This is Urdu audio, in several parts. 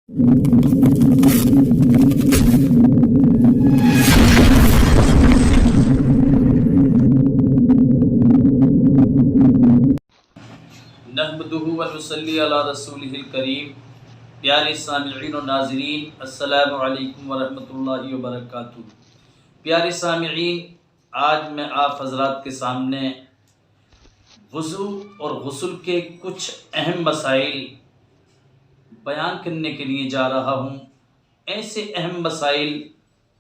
نحمدہ و نصلی علی رسولہ الکریم۔ پیارے سامعین و ناظرین، السلام علیکم ورحمۃ اللہ وبرکاتہ۔ پیارے سامعین، آج میں آپ حضرات کے سامنے وضو اور غسل کے کچھ اہم مسائل بیان کرنے کے لیے جا رہا ہوں، ایسے اہم مسائل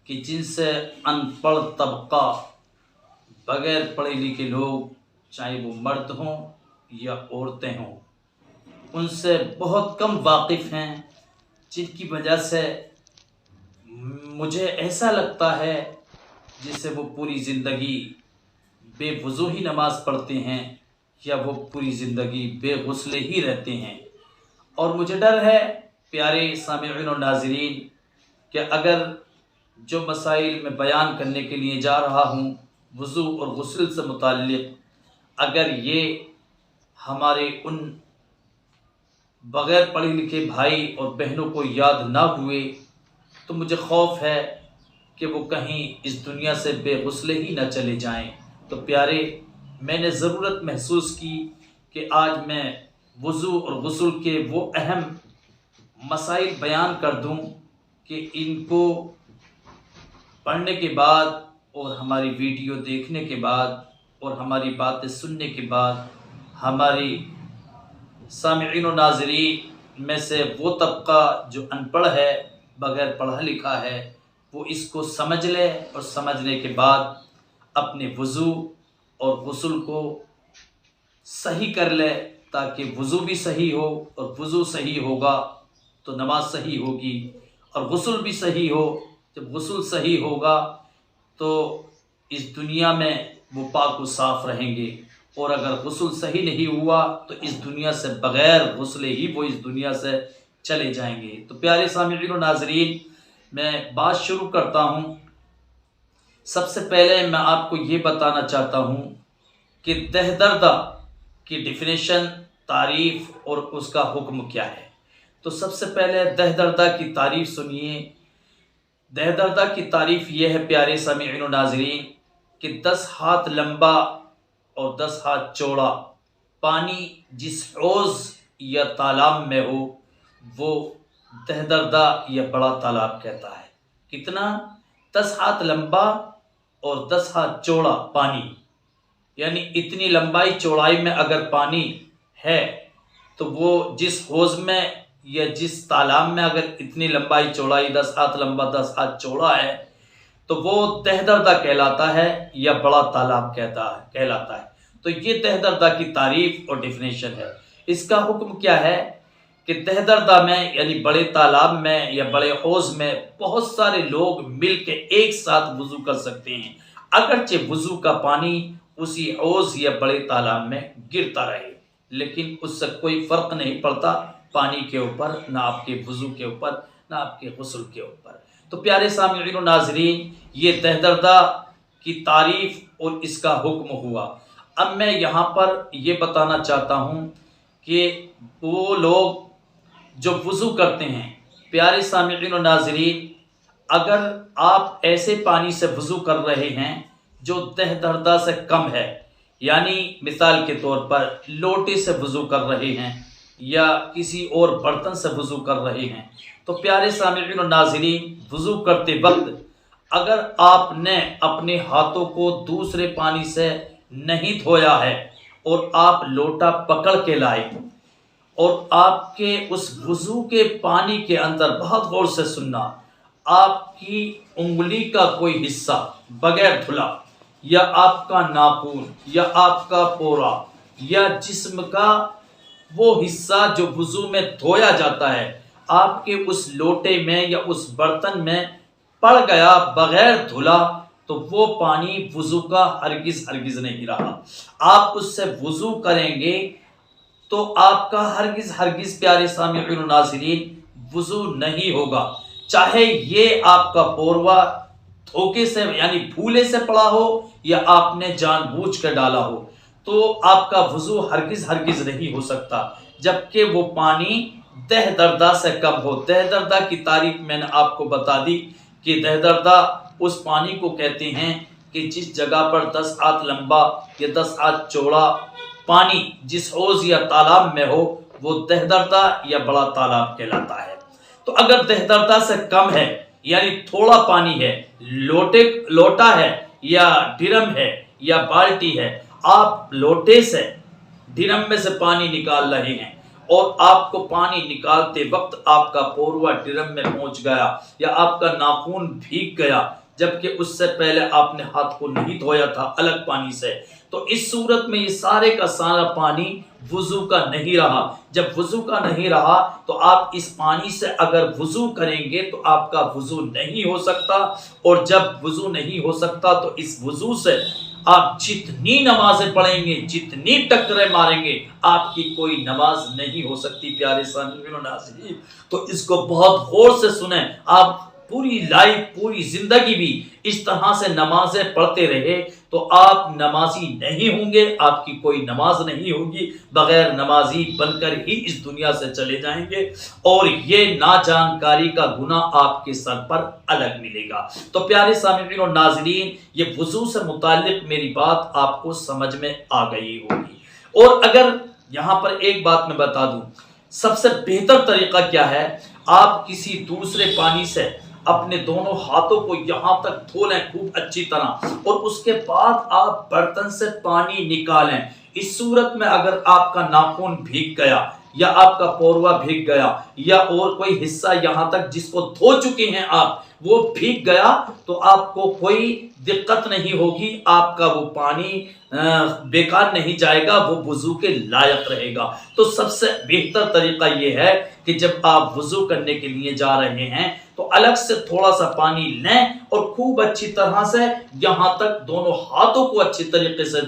کہ جن سے ان پڑھ طبقہ، بغیر پڑھے لکھے لوگ، چاہے وہ مرد ہوں یا عورتیں ہوں، ان سے بہت کم واقف ہیں، جن کی وجہ سے مجھے ایسا لگتا ہے جسے وہ پوری زندگی بے وضو ہی نماز پڑھتے ہیں یا وہ پوری زندگی بے غسل ہی رہتے ہیں۔ اور مجھے ڈر ہے پیارے سامعین و ناظرین کہ اگر جو مسائل میں بیان کرنے کے لیے جا رہا ہوں وضو اور غسل سے متعلق، اگر یہ ہمارے ان بغیر پڑھے لکھے بھائی اور بہنوں کو یاد نہ ہوئے تو مجھے خوف ہے کہ وہ کہیں اس دنیا سے بے غسل ہی نہ چلے جائیں۔ تو پیارے، میں نے ضرورت محسوس کی کہ آج میں وضو اور غسل کے وہ اہم مسائل بیان کر دوں کہ ان کو پڑھنے کے بعد اور ہماری ویڈیو دیکھنے کے بعد اور ہماری باتیں سننے کے بعد ہماری سامعین و ناظرین میں سے وہ طبقہ جو ان پڑھ ہے، بغیر پڑھا لکھا ہے، وہ اس کو سمجھ لے اور سمجھنے کے بعد اپنے وضو اور غسل کو صحیح کر لے، تاکہ وضو بھی صحیح ہو، اور وضو صحیح ہوگا تو نماز صحیح ہوگی، اور غسل بھی صحیح ہو۔ جب غسل صحیح ہوگا تو اس دنیا میں وہ پاک و صاف رہیں گے، اور اگر غسل صحیح نہیں ہوا تو اس دنیا سے بغیر غسل ہی وہ اس دنیا سے چلے جائیں گے۔ تو پیارے سامعین و ناظرین، میں بات شروع کرتا ہوں۔ سب سے پہلے میں آپ کو یہ بتانا چاہتا ہوں کہ دہدردہ کی ڈیفینیشن، تعریف اور اس کا حکم کیا ہے۔ تو سب سے پہلے دہدردہ کی تعریف سنیے۔ دہدردہ کی تعریف یہ ہے پیارے سامعین و ناظرین کہ 10 ہاتھ لمبا اور 10 ہاتھ چوڑا پانی جس حوض یا تالاب میں ہو وہ دہدردہ یا بڑا تالاب کہتا ہے۔ کتنا؟ 10 ہاتھ لمبا اور 10 ہاتھ چوڑا پانی، یعنی اتنی لمبائی چوڑائی میں اگر پانی ہے تو وہ جس حوض میں یا جس تالاب میں اگر اتنی لمبائی چوڑائی 10 ہاتھ لمبا 10 ہاتھ چوڑا ہے تو وہ دہدردہ کہلاتا ہے یا بڑا تالاب کہلاتا ہے۔ تو یہ دہدردہ کی تعریف اور ڈیفینیشن ہے۔ اس کا حکم کیا ہے کہ دہدردہ میں یعنی بڑے تالاب میں یا بڑے حوض میں بہت سارے لوگ مل کے ایک ساتھ وضو کر سکتے ہیں، اگرچہ وضو کا پانی اسی حوض یا بڑے تالاب میں گرتا رہے، لیکن اس سے کوئی فرق نہیں پڑتا پانی کے اوپر، نہ آپ کے وضو کے اوپر، نہ آپ کے غسل کے اوپر۔ تو پیارے سامعین و ناظرین، یہ دہدردہ کی تعریف اور اس کا حکم ہوا۔ اب میں یہاں پر یہ بتانا چاہتا ہوں کہ وہ لوگ جو وضو کرتے ہیں، پیارے سامعین و ناظرین، اگر آپ ایسے پانی سے وضو کر رہے ہیں جو دہدردہ سے کم ہے، یعنی مثال کے طور پر لوٹے سے وضو کر رہے ہیں یا کسی اور برتن سے وضو کر رہے ہیں، تو پیارے سامعین و ناظرین، وضو کرتے وقت اگر آپ نے اپنے ہاتھوں کو دوسرے پانی سے نہیں دھویا ہے اور آپ لوٹا پکڑ کے لائے اور آپ کے اس وضو کے پانی کے اندر، بہت غور سے سننا، آپ کی انگلی کا کوئی حصہ بغیر دھلا، یا آپ کا ناخن یا آپ کا پورا یا جسم کا وہ حصہ جو وضو میں دھویا جاتا ہے آپ کے اس لوٹے میں یا اس برتن میں پڑ گیا بغیر دھلا، تو وہ پانی وضو کا ہرگز نہیں رہا۔ آپ اس سے وضو کریں گے تو آپ کا ہرگز پیارے سامعین و ناظرین وضو نہیں ہوگا، چاہے یہ آپ کا پوروا دھوکے سے یعنی بھولے سے پڑا ہو یا آپ نے جان بوجھ کر ڈالا ہو، تو آپ کا وضو ہرگز نہیں ہو سکتا، جبکہ وہ پانی دہ دردہ سے کم ہو۔ دہ دردہ کی تعریف میں نے آپ کو بتا دی کہ دہ دردہ اس پانی کو کہتے ہیں کہ جس جگہ پر 10 ہاتھ لمبا یا 10 ہاتھ چوڑا پانی جس حوض یا تالاب میں ہو وہ دہ دردہ یا بڑا تالاب کہلاتا ہے۔ تو اگر دہ دردہ سے کم ہے یعنی تھوڑا پانی ہے، لوٹا ہے یا ڈرم ہے یا بالٹی ہے، آپ لوٹے سے ڈرم میں سے پانی نکال رہے ہیں اور آپ کو پانی نکالتے وقت آپ کا پوروا ڈرم میں پہنچ گیا یا آپ کا ناخن بھیگ گیا جبکہ اس سے پہلے آپ نے ہاتھ کو نہیں دھویا تھا الگ پانی سے، تو اس صورت میں یہ سارے کا سارا پانی وضو کا نہیں رہا۔ جب وضو کا نہیں رہا تو آپ اس پانی سے اگر وضو کریں گے تو آپ کا وضو نہیں ہو سکتا، اور جب وضو نہیں ہو سکتا تو اس وضو سے آپ جتنی نمازیں پڑھیں گے، جتنی ٹکریں ماریں گے، آپ کی کوئی نماز نہیں ہو سکتی۔ پیارے سامعین و ناظرین، تو اس کو بہت غور سے سنیں۔ آپ پوری لائف، پوری زندگی بھی اس طرح سے نمازیں پڑھتے رہے تو آپ نمازی نہیں ہوں گے، آپ کی کوئی نماز نہیں ہوگی، بغیر نمازی بن کر ہی اس دنیا سے چلے جائیں گے، اور یہ ناجانکاری کا گناہ آپ کے سر پر الگ ملے گا۔ تو پیارے سامعین اور ناظرین، یہ وضو سے متعلق میری بات آپ کو سمجھ میں آ گئی ہوگی۔ اور اگر یہاں پر ایک بات میں بتا دوں، سب سے بہتر طریقہ کیا ہے؟ آپ کسی دوسرے پانی سے اپنے دونوں ہاتھوں کو یہاں تک دھو لیں خوب اچھی طرح، اور اس کے بعد آپ برتن سے پانی نکالیں۔ اس صورت میں اگر آپ کا ناخن بھیگ گیا یا آپ کا پوروا بھیگ گیا یا اور کوئی حصہ یہاں تک جس کو دھو چکے ہیں آپ وہ بھیگ گیا تو آپ کو کوئی دقت نہیں ہوگی، آپ کا وہ پانی بیکار نہیں جائے گا، وہ وضو کے لائق رہے گا۔ تو سب سے بہتر طریقہ یہ ہے کہ جب آپ وضو کرنے کے لیے جا رہے ہیں تو الگ سے تھوڑا سا پانی لیں اور خوب اچھی طرح سے یہاں تک دونوں ہاتھوں کو اچھی طریقے سے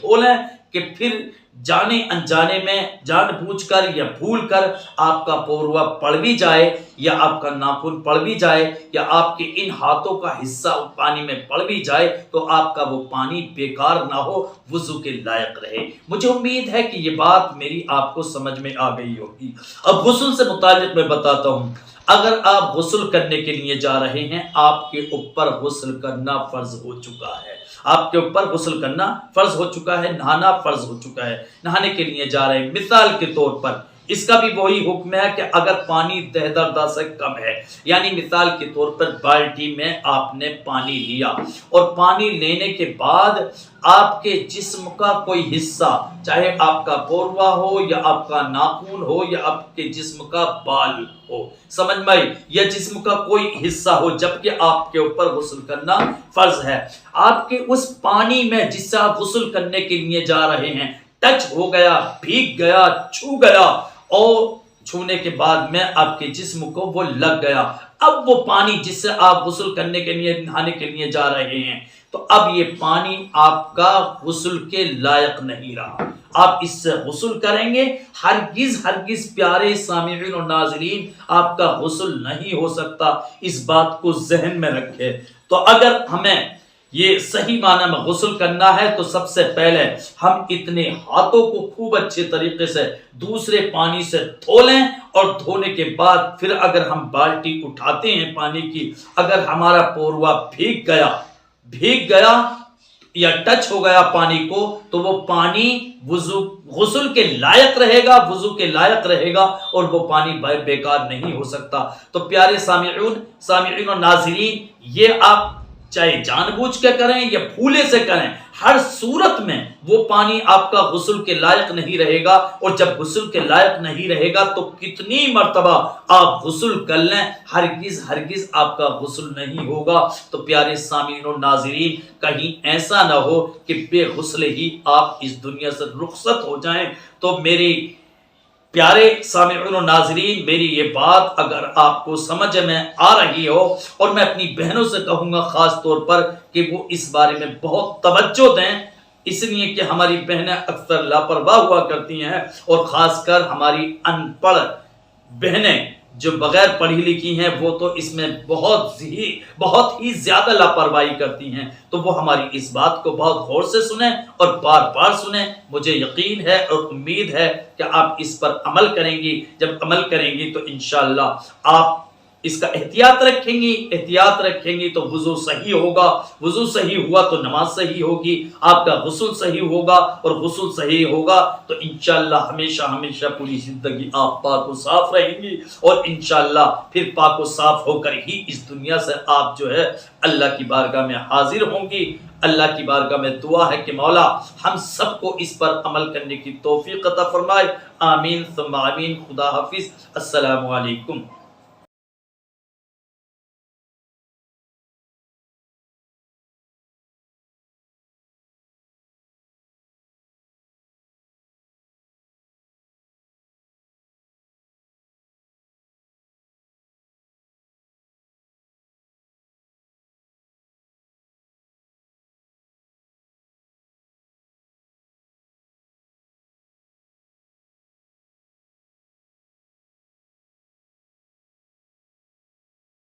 دھو لیں کہ پھر جانے انجانے میں جان بوجھ کر یا بھول کر آپ کا پوروا پڑ بھی جائے یا آپ کا ناخن پڑ بھی جائے یا آپ کے ان ہاتھوں کا حصہ پانی میں پڑ بھی جائے تو آپ کا وہ پانی بیکار نہ ہو، وضو کے لائق رہے۔ مجھے امید ہے کہ یہ بات میری آپ کو سمجھ میں آ گئی ہوگی۔ اب غسل سے متعلق میں بتاتا ہوں۔ اگر آپ غسل کرنے کے لیے جا رہے ہیں، آپ کے اوپر غسل کرنا فرض ہو چکا ہے، آپ کے اوپر غسل کرنا فرض ہو چکا ہے، نہانا فرض ہو چکا ہے، نہانے کے لیے جا رہے ہیں۔ مثال کے طور پر اس کا بھی وہی حکم ہے کہ اگر پانی دہ دردہ سے کم ہے، یعنی مثال کے طور پر بالٹی میں آپ نے پانی لیا اور پانی لینے کے بعد آپ کے جسم کا کوئی حصہ، چاہے آپ کا پوروا ہو یا آپ کا ناخن ہو یا آپ کے جسم کا بال ہو، سمجھ میں آئی، یا جسم کا کوئی حصہ ہو جبکہ آپ کے اوپر غسل کرنا فرض ہے، آپ کے اس پانی میں جس سے آپ غسل کرنے کے لیے جا رہے ہیں ٹچ ہو گیا، بھیگ گیا، چھو گیا، اور چھونے کے بعد میں آپ کے جسم کو وہ لگ گیا، اب وہ پانی جس سے آپ غسل کرنے کے لیے نہانے کے لیے جا رہے ہیں تو اب یہ پانی آپ کا غسل کے لائق نہیں رہا، آپ اس سے غسل کریں گے ہرگز پیارے سامعین اور ناظرین آپ کا غسل نہیں ہو سکتا، اس بات کو ذہن میں رکھیں۔ تو اگر ہمیں یہ صحیح معنی میں غسل کرنا ہے تو سب سے پہلے ہم اتنے ہاتھوں کو خوب اچھے طریقے سے دوسرے پانی سے دھو لیں، اور دھونے کے بعد پھر اگر ہم بالٹی اٹھاتے ہیں پانی کی، اگر ہمارا پوروا بھیگ گیا یا ٹچ ہو گیا پانی کو تو وہ پانی غسل کے لائق رہے گا، وضو کے لائق رہے گا، اور وہ پانی بیکار نہیں ہو سکتا۔ تو پیارے سامعین اور ناظرین، یہ آپ چاہے جان بوجھ کے کریں یا بھولے سے کریں، ہر صورت میں وہ پانی آپ کا غسل کے لائق نہیں رہے گا، اور جب غسل کے لائق نہیں رہے گا تو کتنی مرتبہ آپ غسل کر لیں ہرگز آپ کا غسل نہیں ہوگا۔ تو پیارے سامعین اور ناظرین، کہیں ایسا نہ ہو کہ بے غسل ہی آپ اس دنیا سے رخصت ہو جائیں۔ تو میری پیارے سامعین و ناظرین، میری یہ بات اگر آپ کو سمجھ میں آ رہی ہو، اور میں اپنی بہنوں سے کہوں گا خاص طور پر کہ وہ اس بارے میں بہت توجہ دیں، اس لیے کہ ہماری بہنیں اکثر لاپرواہ ہوا کرتی ہیں، اور خاص کر ہماری ان پڑھ بہنیں جو بغیر پڑھی لکھی ہیں وہ تو اس میں بہت ہی زیادہ لاپرواہی کرتی ہیں، تو وہ ہماری اس بات کو بہت غور سے سنیں اور بار بار سنیں۔ مجھے یقین ہے اور امید ہے کہ آپ اس پر عمل کریں گی۔ جب عمل کریں گی تو انشاءاللہ آپ اس کا احتیاط رکھیں گی تو وضو صحیح ہوگا، وضو صحیح ہوا تو نماز صحیح ہوگی، آپ کا غسل صحیح ہوگا، اور غسل صحیح ہوگا تو انشاءاللہ ہمیشہ پوری زندگی آپ پاک و صاف رہیں گی، اور انشاءاللہ پھر پاک و صاف ہو کر ہی اس دنیا سے آپ جو ہے اللہ کی بارگاہ میں حاضر ہوں گی۔ اللہ کی بارگاہ میں دعا ہے کہ مولا ہم سب کو اس پر عمل کرنے کی توفیق عطا فرمائے۔ آمین ثم آمین۔ خدا حافظ۔ السلام علیکم۔